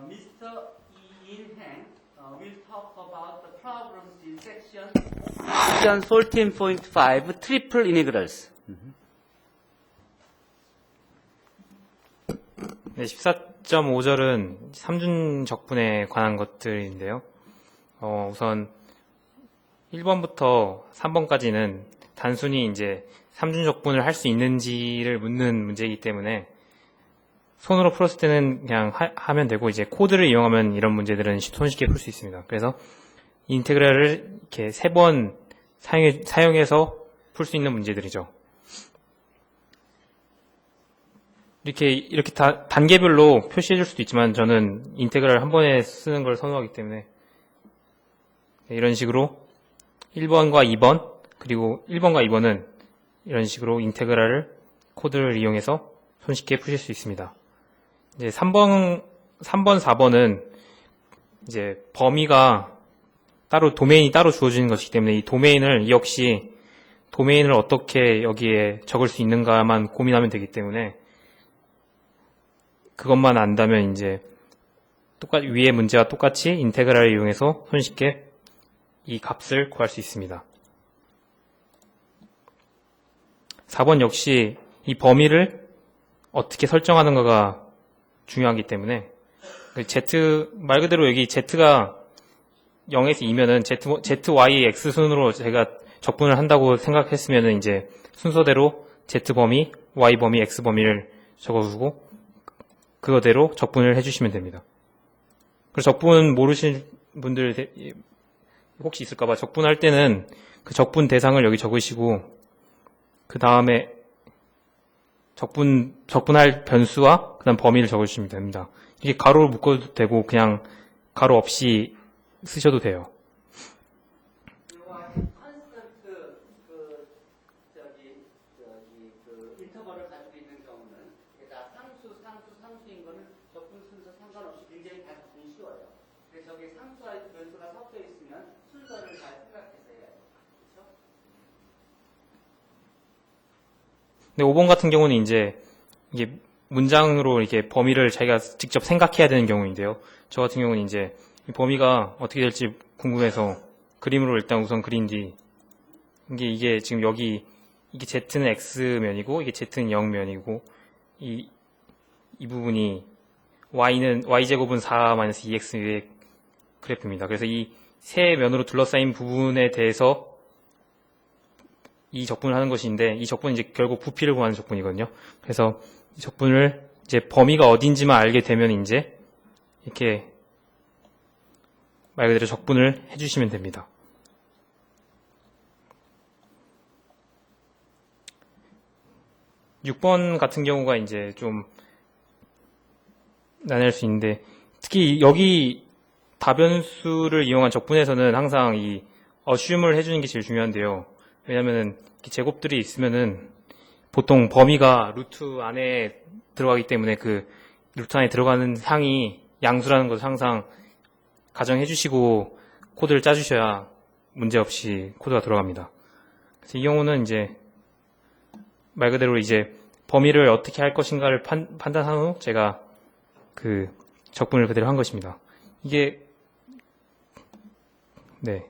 Mr. Yin Heng will talk about the problems in section 14.5 triple integrals. 네, 14.5절은 삼중적분에 관한 것들인데요. 우선 1번부터 3번까지는 단순히 이제 삼중적분을 할 수 있는지를 묻는 문제이기 때문에 손으로 풀었을 때는 그냥 하면 되고, 이제 코드를 이용하면 이런 문제들은 손쉽게 풀 수 있습니다. 그래서 인테그랄을 이렇게 3번 사용해서 풀 수 있는 문제들이죠. 이렇게 다 단계별로 표시해 줄 수도 있지만 저는 인테그랄 한 번에 쓰는 걸 선호하기 때문에 이런 식으로 1번과 2번, 그리고 1번과 2번은 이런 식으로 인테그랄을 코드를 이용해서 손쉽게 푸실 수 있습니다. 이제 3번, 4번은 이제 범위가 도메인이 따로 주어지는 것이기 때문에 이 도메인을 역시 도메인을 어떻게 여기에 적을 수 있는가만 고민하면 되기 때문에 그것만 안다면 이제 위의 문제와 똑같이 인테그랄을 이용해서 손쉽게 이 값을 구할 수 있습니다. 4번 역시 이 범위를 어떻게 설정하는가가 중요하기 때문에 말 그대로 여기 Z가 0에서 2면은 Z, Y, X 순으로 제가 적분을 한다고 생각했으면은 이제 순서대로 Z 범위, Y 범위, X 범위를 적어주고 그거대로 적분을 해주시면 됩니다. 그래서 적분 모르시는 분들 혹시 있을까봐 적분할 때는 그 적분 대상을 여기 적으시고 그 다음에 적분할 변수와 그 다음 범위를 적으시면 됩니다. 이게 가로로 묶어도 되고 그냥 가로 없이 쓰셔도 돼요. 인터벌을 가지고 있는 경우는 상수인 거는 적분 순서 상관없이 굉장히 다 적분이 쉬워요. 그래서 저기 상수와 변수가 섞여 있으면 순서를 잘 생각해서 해야 돼요. 그렇죠? 근데 5번 같은 경우는 이제 이게 문장으로 이렇게 범위를 자기가 직접 생각해야 되는 경우인데요. 저 같은 경우는 이제 이 범위가 어떻게 될지 궁금해서 그림으로 일단 우선 그린 뒤 이게 지금 여기 이게 Z는 X면이고 이게 Z는 0면이고 이 부분이 Y제곱은 4-2X의 그래프입니다. 그래서 이 세 면으로 둘러싸인 부분에 대해서 이 적분을 하는 것인데 이 적분은 이제 결국 부피를 구하는 적분이거든요. 그래서 이 적분을 이제 범위가 어딘지만 알게 되면 이제 이렇게 말 그대로 적분을 해주시면 됩니다. (6번) 같은 경우가 이제 좀 난해할 수 있는데 특히 여기 다변수를 이용한 적분에서는 항상 이 assume을 해주는 게 제일 중요한데요. 왜냐면은 제곱들이 있으면은 보통 범위가 루트 안에 들어가기 때문에 그 루트 안에 들어가는 항이 양수라는 것을 항상 가정해 주시고 코드를 짜주셔야 문제없이 코드가 들어갑니다. 그래서 이 경우는 이제 말 그대로 이제 범위를 어떻게 할 것인가를 판단한 후 제가 그 적분을 그대로 한 것입니다. 이게 네.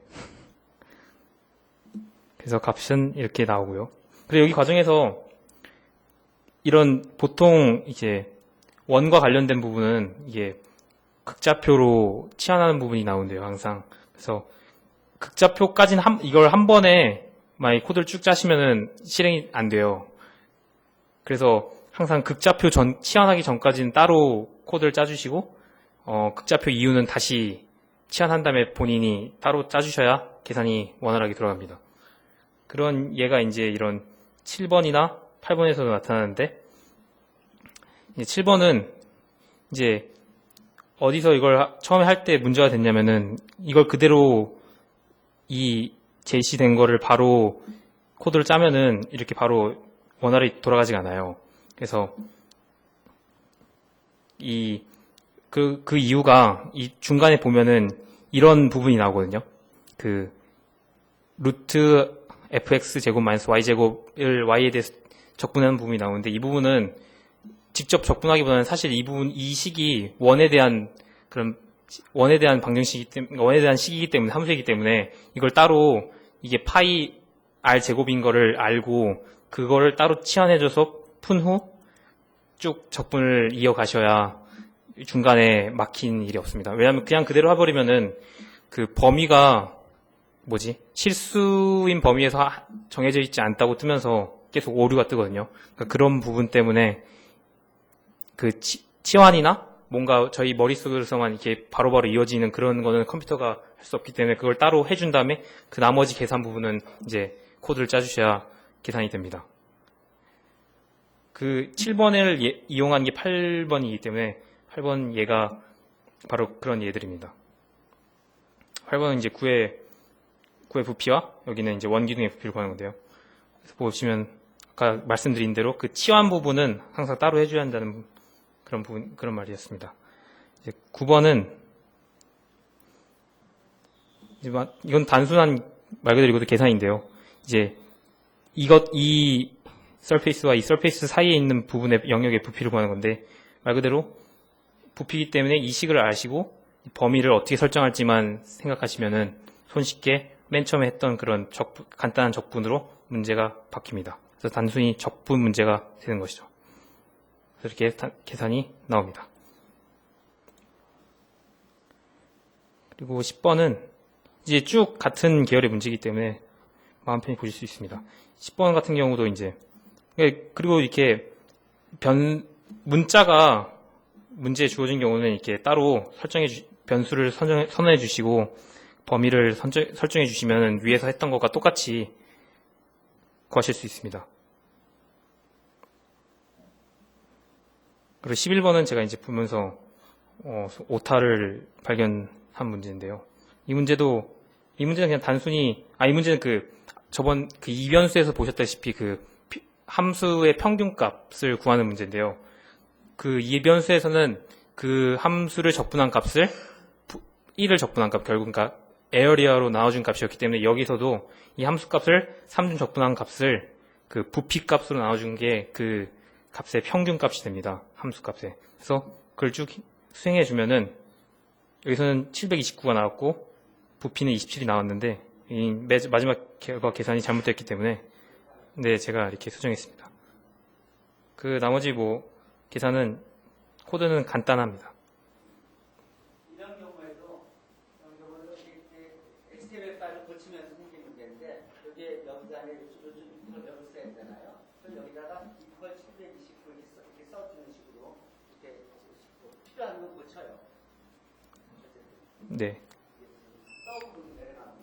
그래서 값은 이렇게 나오고요. 그리고 여기 과정에서 이런 보통 이제 원과 관련된 부분은 이게 극좌표로 치환하는 부분이 나오는데요, 항상. 그래서 극좌표까지는 이걸 한 번에 만약 코드를 쭉 짜시면은 실행이 안 돼요. 그래서 항상 극좌표 치환하기 전까지는 따로 코드를 짜주시고 극좌표 이후는 다시 치환한 다음에 본인이 따로 짜주셔야 계산이 원활하게 들어갑니다. 그런 예가 이제 이런 7번이나 8번에서도 나타나는데 이제 7번은 이제 어디서 이걸 처음에 할 때 문제가 됐냐면은 이걸 그대로 이 제시된 거를 바로 코드를 짜면은 이렇게 바로 원활히 돌아가지가 않아요. 그래서 그 이유가 이 중간에 보면은 이런 부분이 나오거든요. 그 루트 fx 제곱 마이너스 y 제곱을 y에 대해서 적분하는 부분이 나오는데 이 부분은 직접 적분하기보다는 사실 이 식이 원에 대한 그런 원에 대한 방정식이기 때문에, 원에 대한 식이기 때문에, 함수이기 때문에 이걸 따로 이게 파이 r 제곱인 거를 알고 그거를 따로 치환해줘서 푼 후 쭉 적분을 이어가셔야 중간에 막힌 일이 없습니다. 왜냐하면 그냥 그대로 해버리면은 그 범위가 실수인 범위에서 정해져 있지 않다고 뜨면서 계속 오류가 뜨거든요. 그러니까 그런 부분 때문에 그 치환이나 뭔가 저희 머릿속에서만 이렇게 바로바로 이어지는 그런 거는 컴퓨터가 할 수 없기 때문에 그걸 따로 해준 다음에 그 나머지 계산 부분은 이제 코드를 짜주셔야 계산이 됩니다. 그 7번을 이용한 게 8번이기 때문에 8번 얘가 바로 그런 예들입니다. 8번은 이제 구의 부피와 여기는 이제 원기둥의 부피를 구하는 건데요. 그래서 보시면 아까 말씀드린 대로 그 치환 부분은 항상 따로 해줘야 한다는 그런 말이었습니다. 이제 9번은 이건 단순한 말 그대로 이것도 계산인데요. 이제 이 서페이스와 이 서페이스 사이에 있는 부분의 영역의 부피를 구하는 건데 말 그대로 부피이기 때문에 이 식을 아시고 범위를 어떻게 설정할지만 생각하시면은 손쉽게 맨 처음에 했던 그런 간단한 적분으로 문제가 바뀝니다. 그래서 단순히 적분 문제가 되는 것이죠. 그래서 이렇게 계산이 나옵니다. 그리고 10번은 이제 쭉 같은 계열의 문제이기 때문에 마음 편히 보실 수 있습니다. 10번 같은 경우도 이제 그리고 이렇게 문자가 문제에 주어진 경우는 이렇게 따로 변수를 선언해 주시고 범위를 설정해 주시면 위에서 했던 것과 똑같이 구하실 수 있습니다. 그리고 11번은 제가 이제 보면서 오타를 발견한 문제인데요. 이 문제는 그냥 단순히 이 문제는 저번 이변수에서 보셨다시피 함수의 평균값을 구하는 문제인데요. 그 이변수에서는 그 함수를 적분한 값을 1을 적분한 값, 결국 그러니까 에어리어로 나와준 값이었기 때문에 여기서도 이 함수 값을 3중 적분한 값을 그 부피 값으로 나와준 게 그 값의 평균 값이 됩니다. 함수 값에. 그래서 그걸 쭉 수행해 주면은 여기서는 729가 나왔고 부피는 27이 나왔는데 이 마지막 결과 계산이 잘못됐기 때문에 제가 이렇게 수정했습니다. 그 나머지 계산은 코드는 간단합니다. 이런 경우에도 HTML 파일을 고치면서 생긴 문제인데 여기가 안에 이걸 써야 되잖아요. 그럼 여기다가 이걸 729 이렇게 써주는 식으로 이렇게 필요한 거 고쳐요. 네. 서브로 내려가는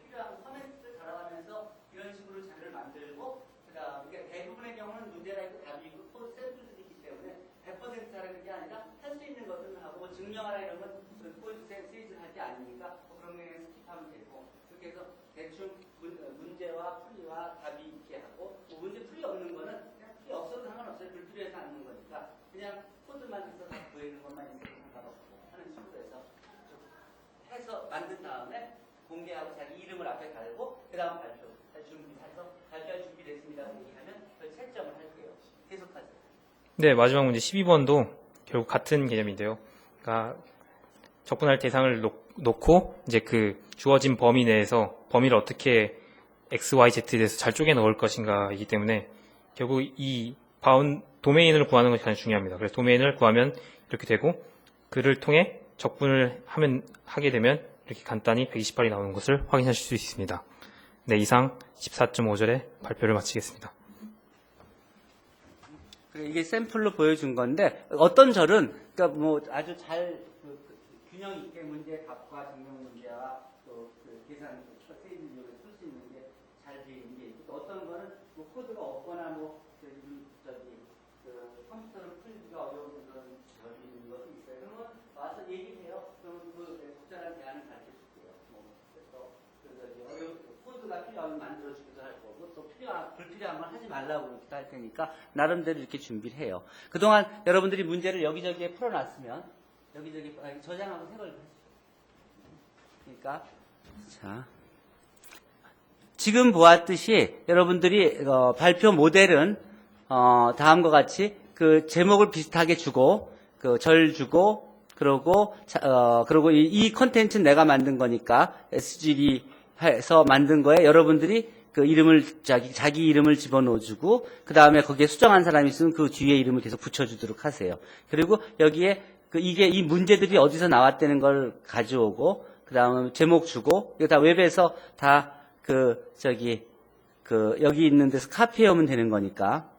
필요한 커멘트를 달아가면서 이런 식으로 자료를 만들고 그다음에 대부분의 경우는 문제가 있고 답이 있고 또 샘플들이 있기 때문에 100% 하는 게 아니라 할 수 있는 것은 하고 증명하라 이런 건 포인트 시리즈를 할 게 아니니까 그런 면에서 스킵하면 되고 그렇게 해서 대충 문제와 풀이와 답이 있게 하고 문제 풀이 없는 거는 그냥 풀이 없어도 상관없어요. 불필요해서 안 넣는 거니까 그냥 코드만 해서 다 구해는 것만 있어도 상관없고 하는 식으로 해서 만든 다음에 공개하고 자기 이름을 앞에 달고 그 다음 준비해서 발표할 준비됐습니다고 얘기하면 그 채점을 할게요. 계속하세요. 네, 마지막 문제 12번도 결국 같은 개념인데요. 그러니까 적분할 대상을 놓고 이제 그 주어진 범위 내에서 범위를 어떻게 x, y, z에 대해서 잘 쪼개 넣을 것인가이기 때문에 결국 이 도메인을 구하는 것이 가장 중요합니다. 그래서 도메인을 구하면 이렇게 되고 그를 통해 적분을 하게 되면 이렇게 간단히 128이 나오는 것을 확인하실 수 있습니다. 네, 이상 14.5절의 발표를 마치겠습니다. 이게 샘플로 보여준 건데 어떤 절은 그러니까 아주 잘 균형 있게 문제 답과 증명 문제와 또 계산 세일을 쓸 수 있는 게 잘 되어 있는 게 있고 또 어떤 거는 코드가 없거나 컴퓨터를 풀기가 어려운 그런 절이 있는 것도 있어요. 그런 건 와서 얘기해요. 그럼 적절한 대안을 가르쳐 줄게요. 그래서 코드가 필요하면 만들어주기도 할 거고 또 불필요한 건 하지 말라고 그러기도 할 테니까 나름대로 이렇게 준비를 해요. 그동안 여러분들이 문제를 여기저기에 풀어놨으면 여기저기 저장하고 생각을 하시죠. 그러니까 자 지금 보았듯이 여러분들이 발표 모델은 다음과 같이 그 제목을 비슷하게 주고 그 절 주고 그리고 그리고 이 컨텐츠는 내가 만든 거니까 SGD 해서 만든 거에 여러분들이 그 이름을 자기 이름을 집어넣어주고 그 다음에 거기에 수정한 사람이 있으면 그 뒤에 이름을 계속 붙여주도록 하세요. 그리고 여기에 이게 이 문제들이 어디서 나왔다는 걸 가져오고 그 다음에 제목 주고 이거 다 웹에서 다 여기 있는 데서 카피해오면 되는 거니까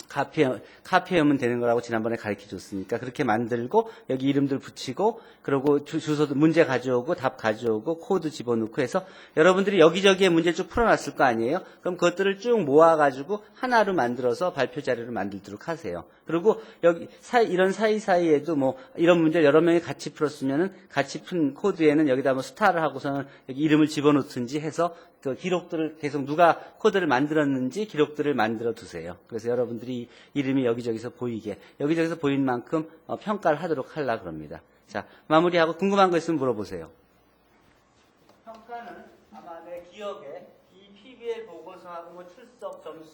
카피하면 되는 거라고 지난번에 가르쳐 줬으니까 그렇게 만들고 여기 이름들 붙이고 그리고 주소도 문제 가져오고 답 가져오고 코드 집어넣고 해서 여러분들이 여기저기에 문제 쭉 풀어놨을 거 아니에요? 그럼 그것들을 쭉 모아가지고 하나로 만들어서 발표 자료를 만들도록 하세요. 그리고 여기 이런 사이사이에도 뭐 이런 문제를 여러 명이 같이 풀었으면은 같이 푼 코드에는 여기다 뭐 스타를 하고서는 여기 이름을 집어넣든지 해서 그 기록들을 계속 누가 코드를 만들었는지 기록들을 만들어 두세요. 그래서 여러분들이 이름이 여기저기서 보이게 여기저기서 보인 만큼 평가를 하도록 하려고 그럽니다. 자, 마무리하고 궁금한 거 있으면 물어보세요. 평가는 아마 내 기억에 이 PBL 보고서하고 뭐 출석 점수